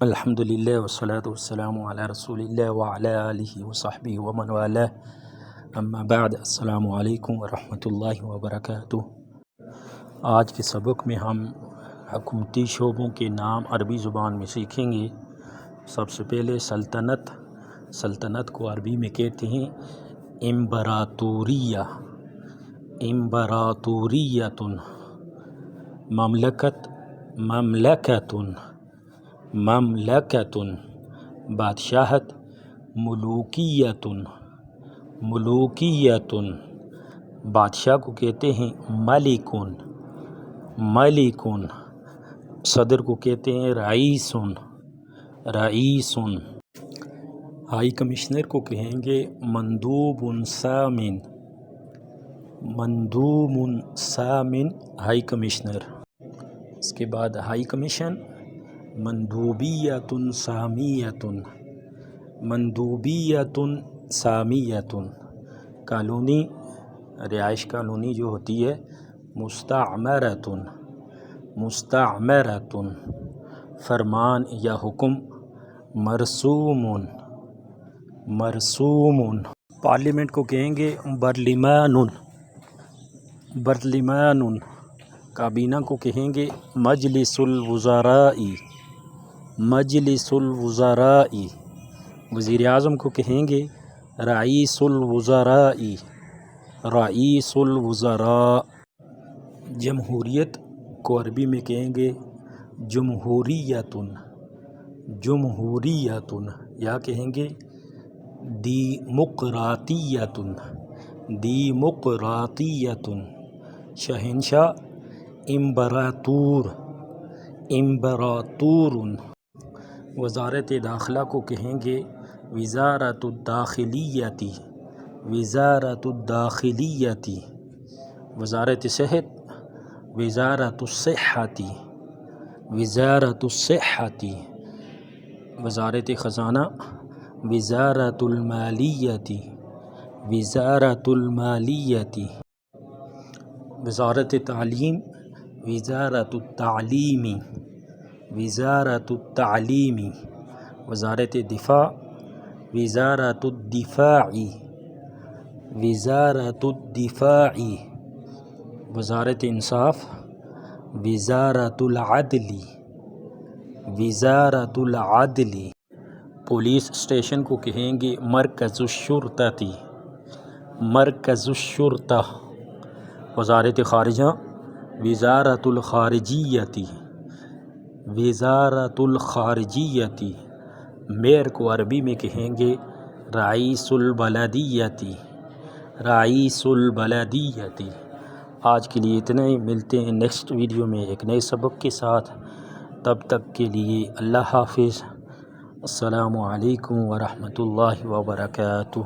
الحمدللہ والصلاة والسلام علی رسول اللہ وعلی آلہ وصحبہ ومن والاه اما بعد السلام علیکم ورحمۃ اللہ وبرکاتہ۔ آج کے سبق میں ہم حکومتی شعبوں کے نام عربی زبان میں سیکھیں گے۔ سب سے پہلے سلطنت کو عربی میں کہتے ہیں امبراطوریہ، امبراطوریۃ، مملکت، مملکت، بادشاہت، ملوکیت، ملوکیت، بادشاہ کو کہتے ہیں ملک، ملک، صدر کو کہتے ہیں رئیس، رئیس، ہائی کمشنر کو کہیں گے مندوب سامن، مندوب سامن، ہائی کمشنر۔ اس کے بعد ہائی کمیشن مندوبیت سامیت، مندوبیت سامیت، کالونی، رہائش کالونی جو ہوتی ہے مستعمرۃ، مستعمرۃ، فرمان یا حکم مرسوم، مرسوم، پارلیمنٹ کو کہیں گے برلمان، برلمان، کابینہ کو کہیں گے مجلس الوزراء، مجلس الوزراء، وزیر اعظم کو کہیں گے رئیس الوزراء، رئیس الوزراء، جمہوریت کو عربی میں کہیں گے جمہوریت، جمہوریت، یا کہیں گے دیمقراطیت، دیمقراطیت، شہنشاہ امبراطور، امبراطور، وزارت داخلہ کو کہیں گے وزارت الداخلیۃ، وزارت الداخلیۃ، وزارت صحت وزارت الصحۃ، وزارت الصحۃ، وزارت خزانہ وزارت المالیۃ، وزارت المالیۃ، وزارت تعلیم وزارت التعلیم، وزارت التعلیم، وزارت دفاع وزارت الدفاع، وزارت الدفاع، وزارت انصاف وزارت العدل، وزارت العدل، پولیس اسٹیشن کو کہیں گے مرکز الشرطہ، مرکز الشرطہ، وزارت خارجہ وزارت الخارجیۃ، وزارت الخارجیۃ، میئر کو عربی میں کہیں گے رئیس البلدیۃ، رئیس البلدیۃ۔ آج کے لیے اتنا ہی، ملتے ہیں نیکسٹ ویڈیو میں ایک نئے سبق کے ساتھ، تب تک کے لیے اللہ حافظ، السلام علیکم ورحمۃ اللہ وبرکاتہ۔